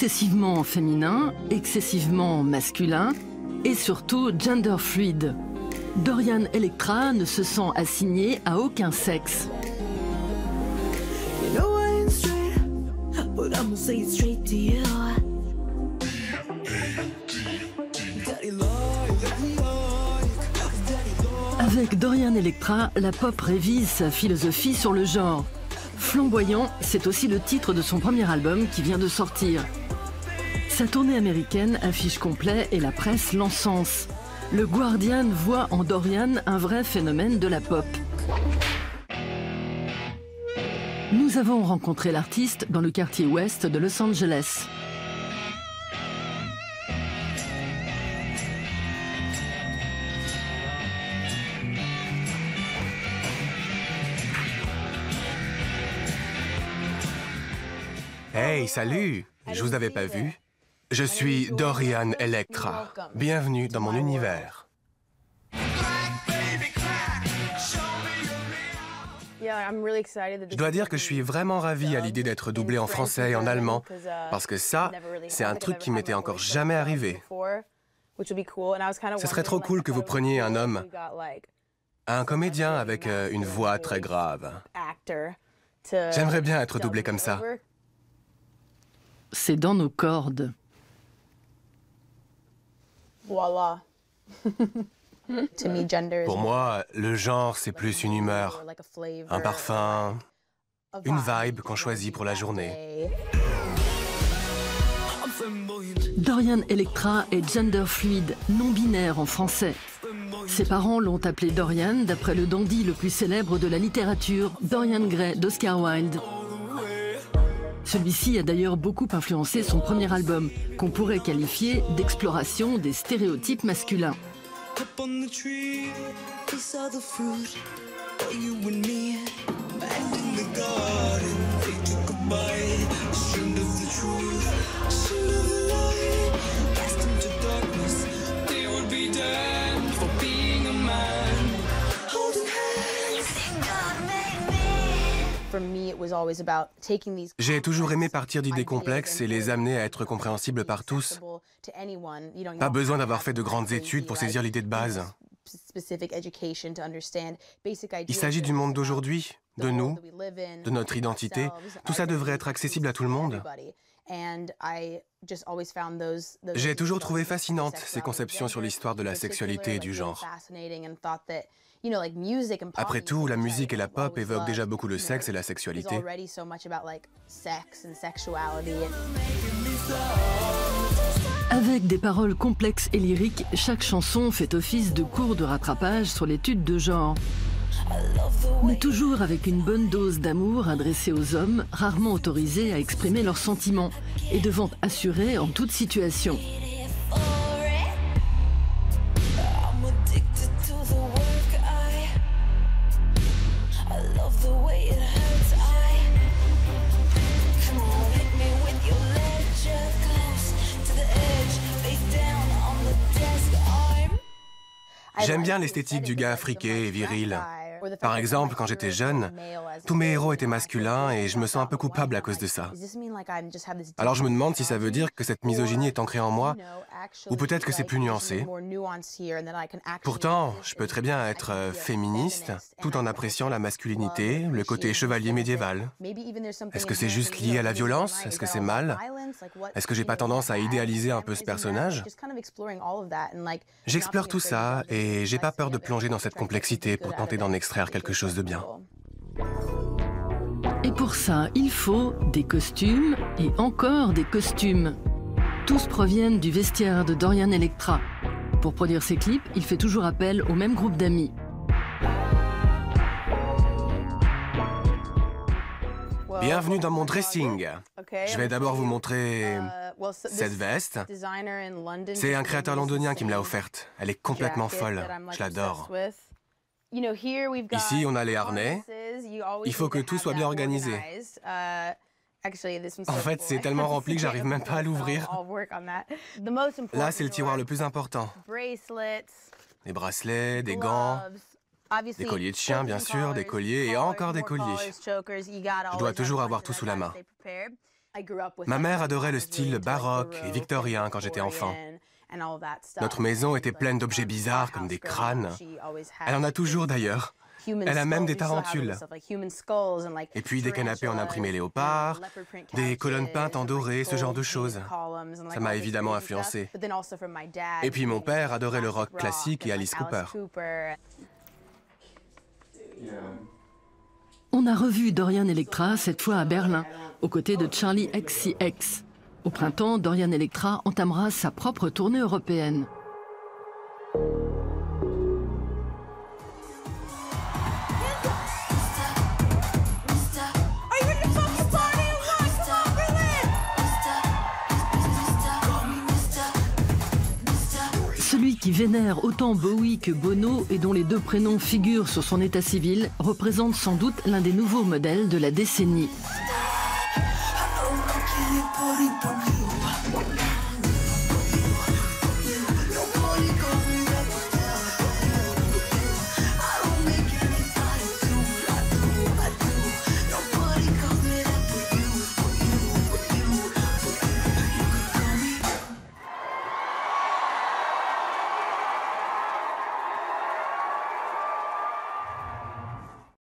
excessivement féminin, excessivement masculin et surtout gender fluid. Dorian Electra ne se sent assigné à aucun sexe. Avec Dorian Electra, la pop révise sa philosophie sur le genre. Flamboyant, c'est aussi le titre de son premier album qui vient de sortir. Sa tournée américaine affiche complet et la presse l'encense. Le Guardian voit en Dorian un vrai phénomène de la pop. Nous avons rencontré l'artiste dans le quartier ouest de Los Angeles. Hey, salut! Je vous avais pas vu. Je suis Dorian Electra. Bienvenue dans mon univers. Je dois dire que je suis vraiment ravi à l'idée d'être doublé en français et en allemand, parce que ça, c'est un truc qui m'était encore jamais arrivé. Ce serait trop cool que vous preniez un homme, un comédien avec une voix très grave. J'aimerais bien être doublé comme ça. C'est dans nos cordes. Voilà. Pour moi, le genre, c'est plus une humeur, un parfum, une vibe qu'on choisit pour la journée. Dorian Electra est gender fluid, non-binaire en français. Ses parents l'ont appelé Dorian d'après le dandy le plus célèbre de la littérature, Dorian Gray d'Oscar Wilde. Celui-ci a d'ailleurs beaucoup influencé son premier album, qu'on pourrait qualifier d'exploration des stéréotypes masculins. J'ai toujours aimé partir d'idées complexes et les amener à être compréhensibles par tous. Pas besoin d'avoir fait de grandes études pour saisir l'idée de base. Il s'agit du monde d'aujourd'hui, de nous, de notre identité. Tout ça devrait être accessible à tout le monde. J'ai toujours trouvé fascinantes ces conceptions sur l'histoire de la sexualité et du genre. Après tout, la musique et la pop évoquent déjà beaucoup le sexe et la sexualité. Avec des paroles complexes et lyriques, chaque chanson fait office de cours de rattrapage sur l'étude de genre. Mais toujours avec une bonne dose d'amour adressée aux hommes, rarement autorisés à exprimer leurs sentiments et devant assurer en toute situation. J'aime bien l'esthétique du gars friqué et viril. Par exemple, quand j'étais jeune, tous mes héros étaient masculins et je me sens un peu coupable à cause de ça. Alors je me demande si ça veut dire que cette misogynie est ancrée en moi, ou peut-être que c'est plus nuancé. Pourtant, je peux très bien être féministe, tout en appréciant la masculinité, le côté chevalier médiéval. Est-ce que c'est juste lié à la violence? Est-ce que c'est mal? Est-ce que j'ai pas tendance à idéaliser un peu ce personnage? J'explore tout ça et j'ai pas peur de plonger dans cette complexité pour tenter d'en extraire quelque chose de bien. Et pour ça, il faut des costumes et encore des costumes. Tous proviennent du vestiaire de Dorian Electra. Pour produire ses clips, il fait toujours appel au même groupe d'amis. Bienvenue dans mon dressing. Je vais d'abord vous montrer cette veste. C'est un créateur londonien qui me l'a offerte. Elle est complètement folle. Je l'adore. Ici, on a les harnais. Il faut que tout soit bien organisé. En fait, c'est tellement rempli que j'arrive même pas à l'ouvrir. Là, c'est le tiroir le plus important. Des bracelets, des gants, des colliers de chien, bien sûr, des colliers et encore des colliers. Je dois toujours avoir tout sous la main. Ma mère adorait le style baroque et victorien quand j'étais enfant. Notre maison était pleine d'objets bizarres comme des crânes. Elle en a toujours d'ailleurs. Elle a même des tarentules. Et puis des canapés en imprimé léopard, des colonnes peintes en doré, ce genre de choses. Ça m'a évidemment influencé. Et puis mon père adorait le rock classique et Alice Cooper. On a revu Dorian Electra, cette fois à Berlin, aux côtés de Charlie XCX. Au printemps, Dorian Electra entamera sa propre tournée européenne. Celui qui vénère autant Bowie que Bono et dont les deux prénoms figurent sur son état civil représente sans doute l'un des nouveaux modèles de la décennie.